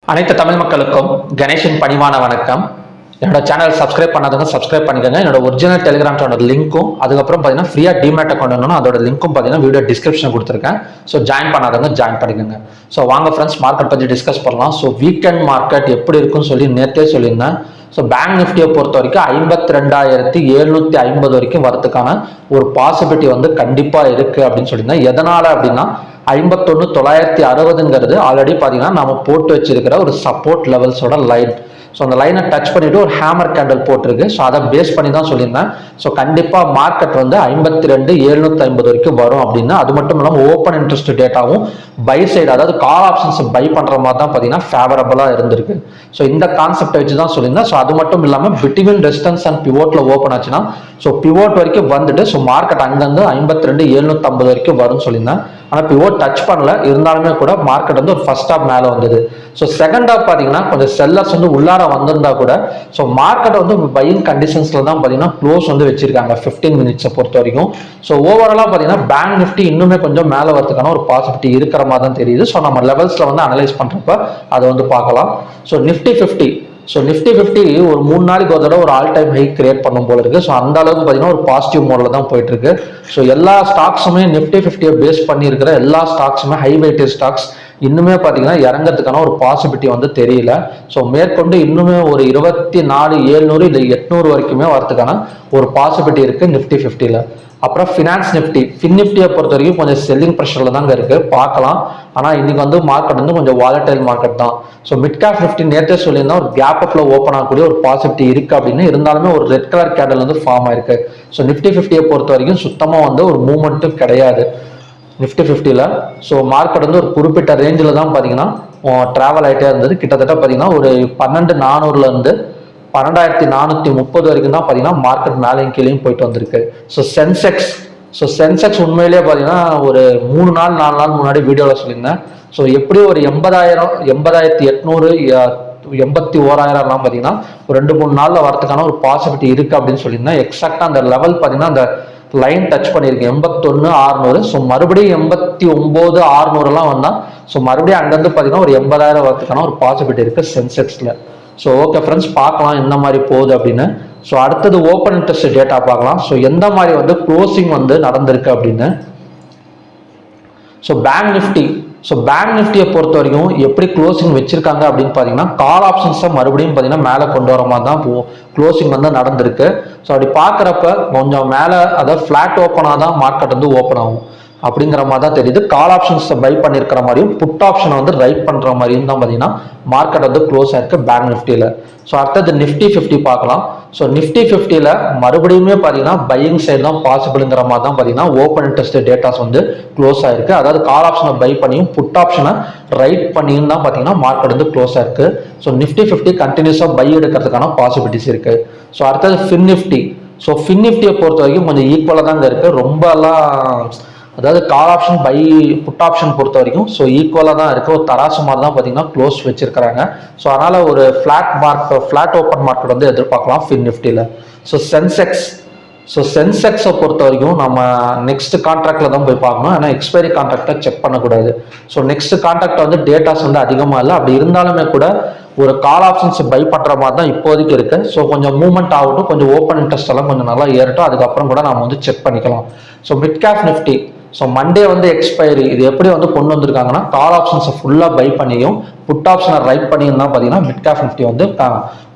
அனைத்து தமிழ் மக்களுக்கும் கணேஷின் பணிவான வணக்கம். என்னோட சேனல் சப்ஸ்கிரைப் பண்ணாதவங்க சப்ஸ்கிரைப் பண்ணிக்கோங்க. என்னோட ஒரிஜினல் டெலிகிராம் சேனல் லிங்க்கும் அதுக்கப்புறம் பார்த்தீங்கன்னா ஃப்ரீயாக டிமேட் அக்கௌண்ட் வேணும், அதோட லிங்க்கும் பார்த்தீங்கன்னா வீடியோ டிஸ்கிரிப்ஷன் கொடுத்துருக்கேன். ஸோ ஜாயின் பண்ணாதவங்க ஜாயின் பண்ணிக்கோங்க. ஸோ வாங்க ஃப்ரெண்ட்ஸ், மார்க்கெட் பற்றி டிஸ்கஸ் பண்ணலாம். ஸோ வீக்கெண்ட் மார்க்கெட் எப்படி இருக்குன்னு சொல்லி நேற்றே சொல்லியிருந்தேன். ஸோ பேங்க் நிஃப்டியை பொறுத்த வரைக்கும் 52,750 வரைக்கும் வரதுக்கான ஒரு பாசிபிலிட்டி வந்து கண்டிப்பாக இருக்குது அப்படின்னு சொல்லியிருந்தேன். எதனால் அப்படின்னா 51,960ங்கிறது ஆல்ரெடி பார்த்தீங்கன்னா நம்ம போட்டு வச்சிருக்கிற ஒரு சப்போர்ட் லெவல்ஸோட லைன். ஸோ அந்த லைனை டச் பண்ணிட்டு ஒரு ஹேமர் கேண்டல் போட்டிருக்கு. ஸோ அதை பேஸ் பண்ணி தான் சொல்லியிருந்தேன். ஸோ கண்டிப்பாக மார்க்கெட் வந்து 52,750 வரைக்கும் வரும் அப்படின்னு. அது மட்டும் இல்லாமல் ஓப்பன் இன்ட்ரெஸ்ட் டேட்டாவும் பை சைடு, அதாவது கால் ஆப்ஷன்ஸ் பை பண்ணுற மாதிரி தான் பார்த்தீங்கன்னா ஃபேவரபுளாக இருந்திருக்கு. ஸோ இந்த கான்செப்டை வச்சு தான் சொல்லியிருந்தேன். ஸோ அது மட்டும் இல்லாமல் பிட்வீன் ரெசிஸ்டன்ஸ் அண்ட் பிவோட்டில் ஓப்பன் ஆச்சுன்னா ஸோ பிவோட் வரைக்கும் வந்துட்டு ஸோ மார்க்கெட் அங்கேருந்து 52,750 வரைக்கும் வரும்னு சொல்லியிருந்தேன். ஆனால் பிவோட் டச் பண்ணல, இருந்தாலுமே கூட மார்க்கெட் வந்து ஒரு ஃபர்ஸ்ட் ஹாப் மேலே வந்தது. ஸோ செகண்ட் ஹாப் பார்த்தீங்கன்னா கொஞ்சம் செல்லர்ஸ் வந்து உள்ளார வந்திருந்தா கூட ஸோ மார்க்கெட் வந்து பையிங் கண்டிஷன்ஸ்ல தான் பார்த்தீங்கன்னா க்ளோஸ் வந்து வச்சிருக்காங்க 15 மினிட்ஸை பொறுத்த வரைக்கும். ஸோ ஓவராலாக பார்த்தீங்கன்னா பேங்க் நிஃப்டி இன்னுமே கொஞ்சம் மேலே வரதுக்கான ஒரு பாசிபிலிட்டி இருக்கிற மாதிரி தான் தெரியுது. ஸோ நம்ம லெவல்ஸ்ல வந்து அனலைஸ் பண்றப்ப அதை வந்து பார்க்கலாம். ஸோ நிஃப்டி 50 ஒரு 3 நாளைக்கு ஒரு தடவை ஒரு ஆல் டைம் ஹை கிரியேட் பண்ணும் போல இருக்கு. ஸோ அந்த அளவுக்கு பார்த்தீங்கன்னா ஒரு பாசிட்டிவ் மோட்ல தான் போயிட்டு இருக்கு. ஸோ எல்லா ஸ்டாக்ஸுமே நிஃப்டி 50 பேஸ் பண்ணி இருக்கிற எல்லா ஸ்டாக்ஸுமே ஹை வெயிட்டேஜ் ஸ்டாக்ஸ் இன்னுமே பார்த்தீங்கன்னா இறங்கிறதுக்கான ஒரு பாசிபிலிட்டி வந்து தெரியல. ஸோ மேற்கொண்டு இன்னுமே ஒரு 24,700 இல்லை 800 வரைக்குமே வரதுக்கான ஒரு பாசிபிலிட்டி இருக்கு நிஃப்டி 50ல. அப்புறம் ஃபினான்ஸ் நிஃப்டி, நிஃப்டியை பொறுத்த வரைக்கும் கொஞ்சம் செல்லிங் ப்ரெஷர்ல தாங்க இருக்கு, பார்க்கலாம். ஆனால் இன்னைக்கு வந்து மார்க்கெட் வந்து கொஞ்சம் வாலடைல் மார்க்கெட் தான். ஸோ மிட் கேப் நிஃப்டி நேற்றே சொல்லியிருந்தா ஒரு கேப் அப்ல ஓப்பன் ஆகக்கூடிய ஒரு பாசிபிலிட்டி இருக்கு அப்படின்னு. இருந்தாலுமே ஒரு ரெட் கலர் கேண்டல் வந்து ஃபார்ம் ஆயிருக்கு. ஸோ நிஃப்டி 50யை பொறுத்த வரைக்கும் சுத்தமாக வந்து ஒரு மூவ்மெண்ட்டும் கிடையாது நிஃப்டி 50ல. ஸோ மார்க்கெட் வந்து ஒரு குறிப்பிட்ட ரேஞ்சில் தான் பார்த்தீங்கன்னா ட்ராவல் ஆகிட்டே இருந்தது. கிட்டத்தட்ட பார்த்தீங்கன்னா ஒரு 12,400ல இருந்து 12,430 வரைக்கும் தான் பார்த்தீங்கன்னா மார்க்கெட் மேலேயும் கீழேயும் போயிட்டு வந்திருக்கு. ஸோ சென்செக்ஸ் உண்மையிலேயே பார்த்தீங்கன்னா ஒரு 3 நாள் 4 நாள் முன்னாடி வீடியோவில் சொல்லியிருந்தேன். ஸோ எப்படி ஒரு 80,000 80,800 81,000லாம் பார்த்தீங்கன்னா ஒரு 2-3 நாளில் வரதுக்கான ஒரு பாசிபிலிட்டி இருக்கு அப்படின்னு சொல்லியிருந்தேன். எக்ஸாக்டாக அந்த லெவல் பார்த்தீங்கன்னா அந்த லைன் டச் பண்ணியிருக்கு 81,600. ஸோ மறுபடியும் 89,600லாம் வந்தால் ஸோ மறுபடியும் அங்கேருந்து பார்த்தீங்கன்னா ஒரு 80,000 வரதுக்கான ஒரு பாசிபிலிட்டி இருக்கு சென்செக்ஸில். ஸோ ஓகே ஃப்ரெண்ட்ஸ், பார்க்கலாம் எந்த மாதிரி போகுது அப்படின்னு. ஸோ அடுத்தது ஓப்பன் இன்ட்ரெஸ்ட் டேட்டா பார்க்கலாம். ஸோ எந்த மாதிரி வந்து க்ளோசிங் வந்து நடந்திருக்கு அப்படின்னு. ஸோ பேங்க் நிஃப்டியை பொறுத்த வரைக்கும் எப்படி க்ளோசிங் வச்சிருக்காங்க அப்படின்னு பார்த்தீங்கன்னா கால் ஆப்ஷன்ஸை மறுபடியும் பார்த்தீங்கன்னா மேலே கொண்டு வர மாதிரி தான் க்ளோசிங் வந்து நடந்திருக்கு. ஸோ அப்படி பார்க்குறப்ப கொஞ்சம் மேலே, அதாவது ஃப்ளாட் ஓப்பனாக தான் மார்க்கெட் வந்து ஓப்பன் ஆகும் அப்படிங்கிற மாதிரி தான் தெரியுது. கால் ஆப்ஷன்ஸை பை பண்ணியிருக்கிற மாதிரியும் புட் ஆப்ஷனை வந்து ரைட் பண்ணுற மாதிரியும் தான் பார்த்தீங்கன்னா மார்க்கெட் வந்து க்ளோஸ் ஆயிருக்கு பேங்க் நிஃப்டியில். ஸோ அடுத்தது நிஃப்டி 50 பார்க்கலாம். ஸோ நிஃப்டி 50ல மறுபடியுமே பார்த்தீங்கன்னா பையிங் சைடு தான் பாசிபிள்ங்கிற மாதிரி தான் பார்த்தீங்கன்னா ஓப்பன் இன்ட்ரெஸ்ட் டேட்டாஸ் வந்து க்ளோஸ் ஆயிருக்கு. அதாவது கால் ஆப்ஷனை பை பண்ணியும் புட் ஆப்ஷனை ரைட் பண்ணியும் தான் பார்த்தீங்கன்னா மார்க்கெட் வந்து க்ளோஸ் ஆயிருக்கு. ஸோ நிஃப்டி 50 கண்டினியூஸாக பை எடுக்கிறதுக்கான பாசிபிலிட்டிஸ் இருக்கு. ஸோ அடுத்தது ஃபின் நிஃப்டியை பொறுத்த வரைக்கும் கொஞ்சம் ஈக்குவலாக தாங்க இருக்கு. ரொம்ப எல்லாம், அதாவது call option buy put option பொறுத்த வரைக்கும் ஸோ ஈக்குவலாக தான் இருக்குது. ஒரு தராசு மாதிரி தான் பார்த்தீங்கன்னா க்ளோஸ் வச்சிருக்கிறாங்க. ஸோ அதனால் ஒரு ஃப்ளாட் ஓப்பன் மார்க்கெட் வந்து எதிர்பார்க்கலாம் ஃபின் நிஃப்டியில். ஸோ சென்செக்ஸை பொறுத்த வரைக்கும் நம்ம நெக்ஸ்ட் கான்ட்ராக்டில் தான் போய் பார்க்கணும். ஏன்னா எக்ஸ்பைரி கான்ட்ராக்டை செக் பண்ணக்கூடாது. ஸோ நெக்ஸ்ட் கான்ட்ராக்ட் வந்து டேட்டாஸ் வந்து அதிகமாக இல்லை. அப்படி இருந்தாலுமே கூட ஒரு கால் ஆப்ஷன்ஸ் பை பண்ணுற மாதிரி தான் இப்போதைக்கு இருக்கு. ஸோ கொஞ்சம் மூவ்மெண்ட் ஆகட்டும், கொஞ்சம் ஓப்பன் இன்ட்ரெஸ்ட் எல்லாம் கொஞ்சம் நல்லா ஏறட்டும், அதுக்கப்புறம் கூட நம்ம வந்து செக் பண்ணிக்கலாம். So mid cap Nifty, so Monday வந்து எக்ஸ்பைரி, இது எப்படி வந்து கொண்டு வந்திருக்காங்கன்னா கால் ஆப்ஷன்ஸை ஃபுல்லாக பை பண்ணியும் புட் ஆப்ஷனை ரைட் பண்ணியும் தான் பார்த்தீங்கன்னா மிட் கேப் நிஃப்டி வந்து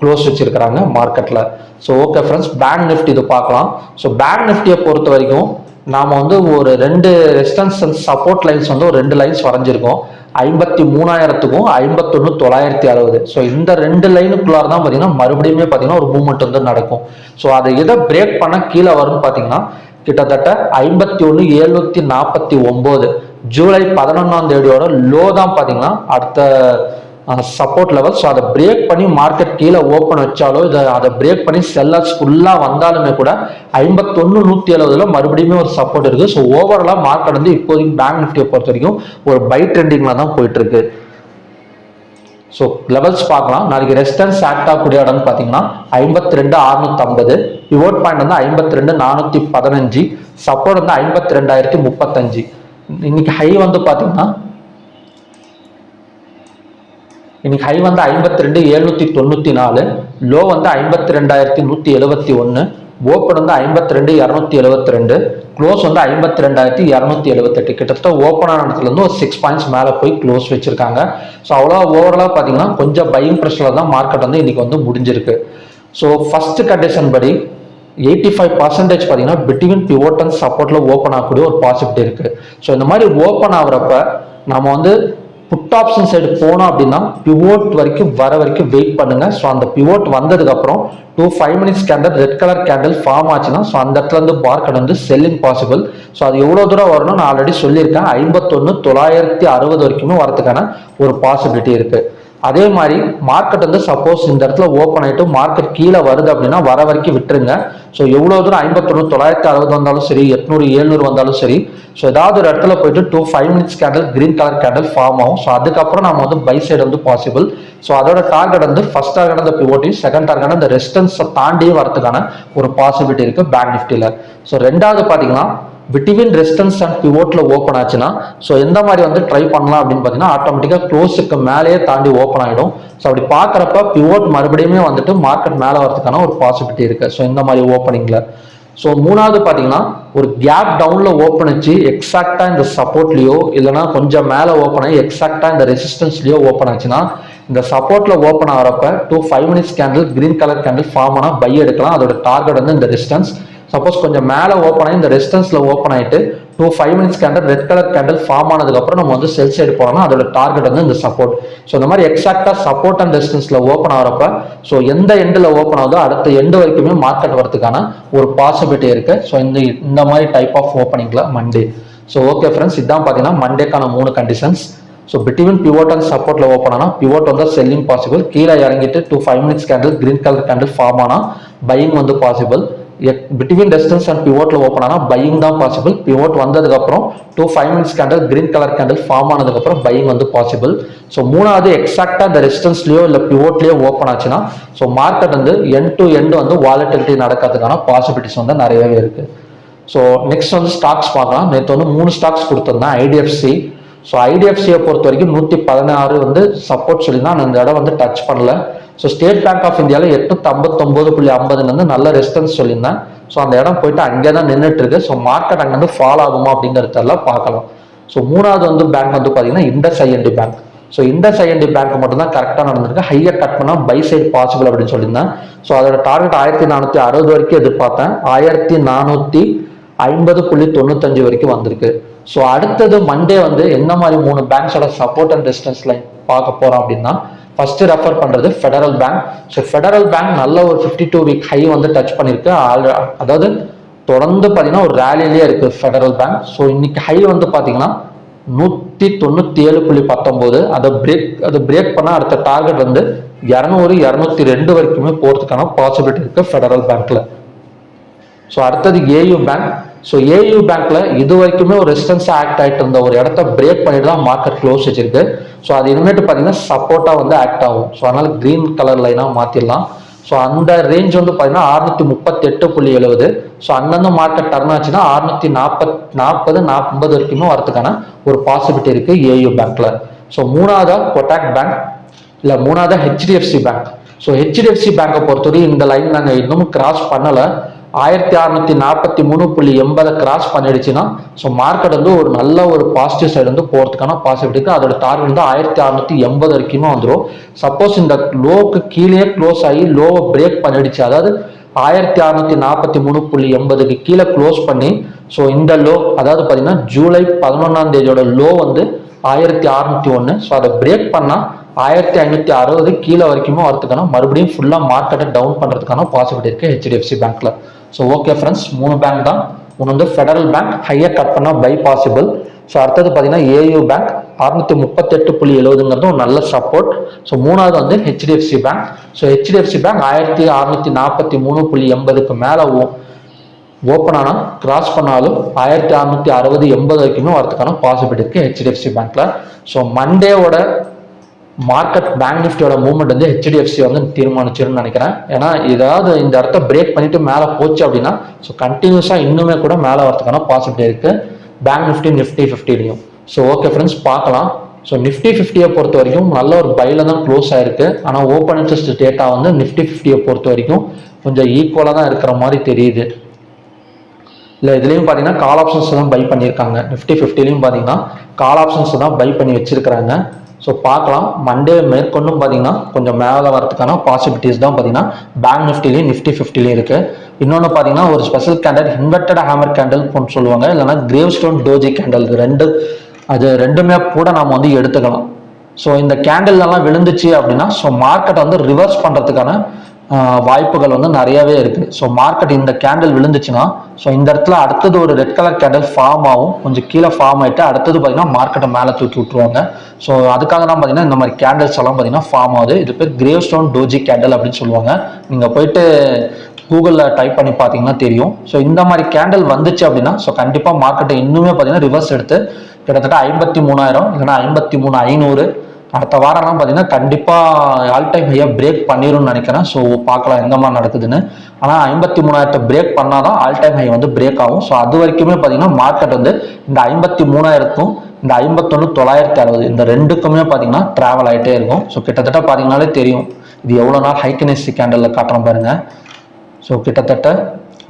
க்ளோஸ் வச்சிருக்கிறாங்க மார்க்கெட்டில். So okay friends, bank Nifty இது பார்க்கலாம். ஸோ பேங்க் நிஃப்டியை பொறுத்த வரைக்கும் நாம் வந்து ஒரு 2 ரெசிஸ்டன்ஸ் அண்ட் சப்போர்ட் லைன்ஸ் வந்து ஒரு 2 லைன்ஸ் வரைஞ்சிருக்கோம். 53,000க்கும் 51,960. ஸோ இந்த 2 லைனுக்குள்ளார தான் பார்த்தீங்கன்னா மறுபடியுமே பார்த்தீங்கன்னா ஒரு மூவ்மெண்ட் வந்து நடக்கும். ஸோ அதை எதை பிரேக் பண்ண கீழே வரும்னு பார்த்தீங்கன்னா கிட்டத்தட்ட 51,749 ஜூலை 11ஆம் தேதியோட லோ தான் பார்த்தீங்கன்னா அடுத்த சப்போர்ட் லெவல். ஸோ அதை பிரேக் பண்ணி மார்க்கெட் கீழே ஓப்பன் வச்சாலோ அதை பிரேக் பண்ணி செல்லர்ஸ் ஃபுல்லாக வந்தாலுமே கூட 51,170 மறுபடியும் ஒரு சப்போர்ட் இருக்கு. ஸோ ஓவராலாக மார்க்கெட் வந்து இப்போதைக்கு பேங்க் நிஃப்டியை பொறுத்த வரைக்கும் ஒரு பை ட்ரெண்டிங்ல தான் போயிட்டு இருக்கு. ஸோ லெவல்ஸ் பார்க்கலாம். நாளைக்கு ரெசிஸ்டன்ஸ் ஆக்ட் ஆகக்கூடிய இடம்னு பார்த்தீங்கன்னா 52,650, பிவோட் பாயிண்ட் வந்து 52,415, சப்போர்ட் வந்து 52,035. இன்னைக்கு ஹை வந்து பார்த்தீங்கன்னா இன்னைக்கு ஹை வந்து 52,794, லோ வந்து 52,171, ஓப்பன் வந்து 52,272, க்ளோஸ் வந்து 52,278. கிட்டத்தட்ட ஓப்பன் ஆன இடத்துல இருந்து ஒரு 6 பாயிண்ட்ஸ் மேலே போய் க்ளோஸ் வச்சிருக்காங்க. ஸோ அவ்வளோ ஓவராலாக பார்த்தீங்கன்னா கொஞ்சம் பையிங் ப்ரெஷரில் தான் மார்க்கெட் வந்து இன்னைக்கு வந்து முடிஞ்சிருக்கு. ஸோ ஃபர்ஸ்ட் கண்டிஷன் படி 85% பார்த்தீங்கன்னா பிட்வீன் பிவோட் அண்ட் சப்போர்ட்ல ஓப்பன் ஆகக்கூடிய ஒரு பாசிபிலிட்டி இருக்கு. ஸோ இந்த மாதிரி ஓப்பன் ஆகுறப்ப நம்ம வந்து புட் ஆப்ஷன் சைடு போனோம் அப்படின்னா பிவோட் வரைக்கும் வெயிட் பண்ணுங்க. ஸோ அந்த பிவோட் வந்ததுக்கு அப்புறம் 5 minutes candle red colour candle form ஆச்சுன்னா ஸோ அந்த இடத்துல இருந்து மார்க்கெட் வந்து செல்லிங் பாசிபிள். ஸோ அது எவ்வளோ தூரம் வரணும் நான் ஆல்ரெடி சொல்லியிருக்கேன். 51,960 வரைக்குமே வரதுக்கான ஒரு பாசிபிலிட்டி இருக்கு. அதே மாதிரி மார்க்கெட் வந்து சப்போஸ் இந்த இடத்துல ஓப்பன் ஆகிட்டு மார்க்கெட் கீழே வருது அப்படின்னா வர வரைக்கும் விட்டுருங்க. ஸோ எவ்வளோ தூரம் 51,960 வந்தாலும் சரி, 800, 700 வந்தாலும் சரி, ஸோ ஏதாவது ஒரு இடத்துல போயிட்டு 5 minutes candle green colour candle form ஆகும். ஸோ அதுக்கப்புறம் நம்ம வந்து பை சைடு வந்து பாசிபிள். ஸோ அதோட டார்கெட் வந்து ஃபர்ஸ்ட் டார்கெட் அந்த பிவோட்டையும், செகண்ட் டார்கெட் அந்த ரெசிஸ்டன்ஸை தாண்டியே வரதுக்கான ஒரு பாசிபிலிட்டி இருக்கு பேங்க் நிஃப்டியில். ஸோ ரெண்டாவது பார்த்தீங்கன்னா பிட்வீன் ரெசிஸ்டன்ஸ் அண்ட் பிவோட்ல ஓப்பன் ஆச்சுன்னா ஸோ எந்த மாதிரி வந்து ட்ரை பண்ணலாம் அப்படின்னு பார்த்தீங்கன்னா ஆட்டோமேட்டிக்காக க்ளோஸுக்கு மேலேயே தாண்டி ஓப்பன் ஆகிடும். ஸோ அப்படி பார்க்குறப்ப பிவோட் மறுபடியுமே வந்துட்டு மார்க்கெட் மேலே வரதுக்கான ஒரு பாசிபிலிட்டி இருக்கு. ஸோ இந்த மாதிரி ஓப்பனிங்ல. ஸோ மூணாவது பார்த்தீங்கன்னா ஒரு கேப் டவுன்ல ஓப்பன் வச்சு எக்ஸாக்டா இந்த சப்போர்ட்லயோ இல்லைன்னா கொஞ்சம் மேலே ஓப்பன் ஆகி எக்ஸாக்டா இந்த ரெசிஸ்டன்ஸ்லயோ ஓப்பன் ஆச்சுன்னா இந்த சப்போர்ட்ல ஓப்பன் ஆகிறப்ப 5 minutes candle green colour candle form ஆனால் பை எடுக்கலாம். அதோட டார்கெட் வந்து இந்த ரெசிஸ்டன்ஸ். சப்போஸ் கொஞ்சம் மேலே ஓப்பன் ஆகி இந்த ரெசிஸ்டன்ஸ்ல ஓப்பன் ஆகிட்டு 5 minutes candle red colour candle form ஆனதுக்கு அப்புறம் நம்ம வந்து செல் சைடு போனோம்னா அதோட டார்கெட் வந்து இந்த சப்போர்ட். ஸோ இந்த மாதிரி எக்ஸாக்டா சப்போர்ட் அண்ட் ரெசிஸ்டன்ஸ்ல ஓப்பன் ஆகிறப்ப ஸோ எந்த எண்டில் ஓப்பன் ஆகுதோ அடுத்த எண்டு வரைக்குமே மார்க்கெட் வரதுக்கான ஒரு பாசிபிலிட்டி இருக்கு. ஸோ இந்த மாதிரி டைப் ஆஃப் ஓப்பனிங்ல மண்டே. ஸோ ஓகே ஃப்ரெண்ட்ஸ், இதான் பார்த்தீங்கன்னா மண்டேக்கான 3 conditions. So between pivot and சப்போர்ட்ல ஓப்பன் ஆனால் பிவோட் வந்து செல்லிங் பாசிபிள். கீழே இறங்கிட்டு 5 minutes candle green colour candle form ஆனால் பையிங் வந்து பாசிபிள். பிட்வீன் ரெசிஸ்டன்ஸ் அண்ட் பிவோட்ல ஓப்பன் ஆனால் பையிங் தான் பாசிபிள். பிவோட் வந்ததுக்கு அப்புறம் 5 minutes candle green colour candle form ஆனதுக்கு அப்புறம் பையிங் வந்து பாசிபிள். ஸோ மூணாவது எக்ஸாக்டா இந்த ரெசிஸ்டன்ஸ்லயோ இல்லை பிவோட்லயோ ஓப்பன் ஆச்சுன்னா ஸோ மார்க்கெட் வந்து எண்ட் டு எண்ட் வந்து வாலட்டிலிட்டி நடக்கிறதுக்கான பாசிபிலிட்டிஸ் வந்து நிறையவே இருக்கு. ஸோ நெக்ஸ்ட் வந்து ஸ்டாக்ஸ் பார்க்கலாம். நேற்று வந்து 3 ஸ்டாக்ஸ் கொடுத்துருந்தேன். ஐடிஎஃப்சி. ஸோ ஐடிஎஃப்சியை பொறுத்த வரைக்கும் 116 வந்து சப்போர்ட் சொல்லியிருந்தா அந்த இடம் வந்து டச் பண்ணல. ஸோ ஸ்டேட் பேங்க் ஆஃப் இந்தியாவில் 859.50 வந்து நல்ல ரெசிஸ்டன்ஸ் சொல்லியிருந்தேன். ஸோ அந்த இடம் போயிட்டு அங்கே தான் நின்றுட்டு இருக்கு. ஸோ மார்க்கெட் அங்கே வந்து ஃபாலோ ஆகுமா அப்படிங்கிறதெல்லாம் பார்க்கலாம். ஸோ மூணாவது வந்து பேங்க் வந்து பார்த்தீங்கன்னா Indus IND bank. So Indus IND bank மட்டும் தான் கரெக்டாக நடந்திருக்கு. ஹையர் கட் பண்ணால் பை சைட் பாசிபிள் அப்படின்னு சொல்லியிருந்தேன். ஸோ அதோட டார்கெட் 1460 வரைக்கும் எதிர்பார்த்தேன். 1450.95 வரைக்கும் வந்திருக்கு. ஸோ அடுத்தது மண்டே வந்து என்ன மாதிரி 3 பேங்க்ஸோட சப்போர்ட் அண்ட் ரெசிஸ்டன்ஸ் லைன் பார்க்க போறோம் அப்படின்னா ஃபர்ஸ்ட் ரெஃபர் பண்றது federal bank. So federal bank நல்ல ஒரு 52 வீக் ஹை வந்து டச் பண்ணிருக்கு. அதாவது தொடர்ந்து பார்த்தீங்கன்னா ஒரு ரேலிலேயே இருக்கு ஃபெடரல் பேங்க். ஸோ இன்னைக்கு ஹை வந்து பார்த்தீங்கன்னா 197.19. அதை பிரேக் பண்ணா அடுத்த டார்கெட் வந்து 200, 202 வரைக்குமே போறதுக்கான பாசிபிலிட்டி இருக்கு ஃபெடரல் பேங்க்ல. ஸோ அடுத்தது ஏயு பேங்க். ஸோ ஏயு பேங்க்ல இது வரைக்குமே ஒரு ரெசிஸ்டன்ஸ் ஆக்ட் ஆகிட்டு இருந்த ஒரு இடத்த பிரேக் பண்ணிட்டு தான் மார்க்கெட் க்ளோஸ் வச்சிருக்கு. ஸோ அது இனிமேட்டு பார்த்தீங்கன்னா சப்போர்ட்டா வந்து ஆக்ட் ஆகும். ஸோ அதனால கிரீன் கலர் லைனா மாத்திடலாம். ஸோ அந்த ரேஞ்ச் வந்து பார்த்தீங்கன்னா 638.70. ஸோ அந்தந்த மார்க்கெட் டர்ன் ஆச்சுன்னா 640 வரைக்குமே வரதுக்கான ஒரு பாசிபிலிட்டி இருக்கு ஏயு பேங்க்ல. ஸோ மூணாவதா கொட்டாக் பேங்க் இல்லை மூணாவதா ஹெச்டிஎஃப்சி பேங்க். ஸோ ஹெச்டிஎஃப்சி பேங்கை பொறுத்தவரை இந்த லைன் நாங்கள் இன்னமும் கிராஸ் பண்ணலை. 1643.80 கிராஸ் பண்ணிடுச்சுன்னா ஸோ மார்க்கெட் வந்து ஒரு நல்ல ஒரு பாசிட்டிவ் சைடு வந்து போகிறதுக்கான பாசிபிலிட்டி. அதோட டார்கெட் வந்து 1680 வரைக்குமே வந்துடும். சப்போஸ் இந்த லோவுக்கு கீழே க்ளோஸ் ஆகி லோவை பிரேக் பண்ணிடுச்சு, அதாவது 1643.80க்கு கீழே க்ளோஸ் பண்ணி ஸோ இந்த லோ அதாவது பார்த்தீங்கன்னா ஜூலை 11 லோ வந்து 1601. ஸோ அதை பிரேக் பண்ணால் 1560 கீழே வரைக்குமே வரதுக்கான மறுபடியும் ஃபுல்லாக மார்க்கெட்டை டவுன் பண்ணுறதுக்கான பாசிபிலிட்டி இருக்கு ஹெச்டிஎஃப்சி பேங்க்ல. ஸோ ஓகே ஃப்ரெண்ட்ஸ், 3 பேங்க் தான். ஒன்று வந்து ஃபெடரல் பேங்க் ஹையர் கட் பண்ணால் பை பாசிபிள். ஸோ அடுத்தது பார்த்தீங்கன்னா ஏயு பேங்க் 638.70ங்கிறது ஒரு நல்ல சப்போர்ட். ஸோ மூணாவது வந்து HDFC bank. So HDFC bank 1643.80க்கு மேலே ஓப்பன் ஆனால் கிராஸ் பண்ணாலும் 1660-80 வரைக்குமே வரதுக்கான பாசிபிலிட்டி இருக்கு ஹெச்டிஎஃப்சி பேங்க்ல. ஸோ மண்டேவோட மார்க்கெட் பேங்க் நிஃப்டியோட மூவ்மெண்ட் வந்து ஹெச்டிஎஃப்சி வந்து தீர்மானிச்சிருன்னு நினைக்கிறேன். ஏன்னா ஏதாவது இந்த இடத்த பிரேக் பண்ணிட்டு மேலே போச்சு அப்படின்னா ஸோ கண்டினியூஸா இன்னுமே கூட மேலே வரதுக்கான பாசிபிலிட்டி இருக்கு பேங்க் நிஃப்டி 50-50லையும். ஸோ ஓகே ஃப்ரெண்ட்ஸ், பார்க்கலாம். ஸோ நிஃப்டி 50 பொறுத்த வரைக்கும் நல்ல ஒரு பைல தான் க்ளோஸ் ஆயிருக்கு. ஆனால் ஓப்பன் இன்ட்ரெஸ்ட் டேட்டா வந்து நிஃப்டி 50 பொறுத்த வரைக்கும் கொஞ்சம் ஈக்குவலாக தான் இருக்கிற மாதிரி தெரியுது. இல்லை இதுலேயும் பார்த்தீங்கன்னா கால் ஆப்ஷன்ஸ் தான் பை பண்ணியிருக்காங்க. நிஃப்டி 50லையும் பார்த்தீங்கன்னா கால் ஆப்ஷன்ஸ் தான் பை பண்ணி வச்சிருக்கிறாங்க. ஸோ பார்க்கலாம், மண்டே மேற்கொண்டும் பார்த்தீங்கன்னா கொஞ்சம் மேலே வரதுக்கான பாசிபிலிட்டிஸ் தான் பார்த்தீங்கன்னா பேங்க் நிஃப்டிலையும் நிஃப்டி 50லையும் இருக்குது. இன்னொன்று பார்த்தீங்கன்னா ஒரு special candle inverted hammer candle சொல்லுவாங்க, இல்லைன்னா கிரேவ் ஸ்டோன் டோஜி கேண்டல், அது ரெண்டுமே கூட நாம் வந்து எடுத்துக்கலாம். ஸோ இந்த கேண்டல்லாம் விழுந்துச்சு அப்படின்னா ஸோ மார்க்கெட்டை வந்து ரிவர்ஸ் பண்ணுறதுக்கான வாய்ப்புகள் வந்து நிறையவே இருக்குது. ஸோ மார்க்கெட் இந்த கேண்டில் விழுந்துச்சுன்னா ஸோ இந்த இடத்துல அடுத்தது ஒரு ரெட் கலர் கேண்டில் ஃபார்ம் ஆகும், கொஞ்சம் கீழே ஃபார்ம் ஆகிட்டு அடுத்தது பார்த்தீங்கன்னா மார்க்கெட்டை மேலே தூக்கி விட்டுருவாங்க. ஸோ அதுக்காக தான் பார்த்தீங்கன்னா இந்த மாதிரி கேண்டில்ஸ் எல்லாம் பார்த்தீங்கன்னா ஃபார்ம் ஆகுது. இது பேர் கிரேவ் ஸ்டோன் டோஜி கேண்டில் அப்படின்னு சொல்லுவாங்க. நீங்கள் போயிட்டு கூகுளில் டைப் பண்ணி பார்த்தீங்கன்னா தெரியும். ஸோ இந்த மாதிரி கேண்டில் வந்துச்சு அப்படின்னா ஸோ கண்டிப்பாக மார்க்கெட்டை இன்னுமே பார்த்தீங்கன்னா ரிவர்ஸ் எடுத்து கிட்டத்தட்ட 53,000 இல்லைன்னா 53,500 அடுத்த வாரம்லாம் பார்த்தீங்கன்னா கண்டிப்பாக ஆல் டைம் ஹையாக பிரேக் பண்ணிடும்னு நினைக்கிறேன். ஸோ பார்க்கலாம் எந்த மாதிரி நடக்குதுன்னு. ஆனால் 53,000 பிரேக் பண்ணாதான் ஆல் டைம் ஹை வந்து பிரேக் ஆகும். ஸோ அது வரைக்குமே பார்த்தீங்கன்னா மார்க்கெட் வந்து இந்த 53,000க்கும் இந்த 51,960 இந்த ரெண்டுக்குமே பார்த்தீங்கன்னா ட்ராவல் ஆகிட்டே இருக்கும். ஸோ கிட்டத்தட்ட பார்த்தீங்கன்னாலே தெரியும் இது எவ்வளோ நாள் ஹைக்கனெசி கேண்டலில் காட்டுறோம் பாருங்க. ஸோ கிட்டத்தட்ட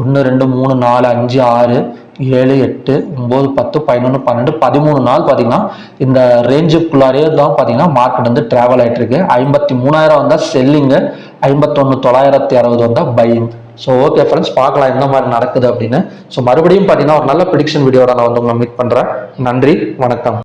1 2 3 4 5 6 7 8 9 10 11 12 13 நாள் பார்த்தீங்கன்னா இந்த ரேஞ்சுக்குள்ளாரே தான் பார்த்தீங்கன்னா மார்க்கெட் வந்து ட்ராவல் ஆகிட்டு இருக்கு. 53,000 வந்தால் செல்லிங்கு, 51,960 வந்தால் பையிங். ஸோ ஓகே ஃப்ரெண்ட்ஸ், பார்க்கலாம் என்ன மாதிரி நடக்குது அப்படின்னு. ஸோ மறுபடியும் பார்த்தீங்கன்னா ஒரு நல்ல ப்ரெடிக்ஷன் வீடியோட நான் வந்து உங்களை மீட் பண்ணுறேன். நன்றி, வணக்கம்.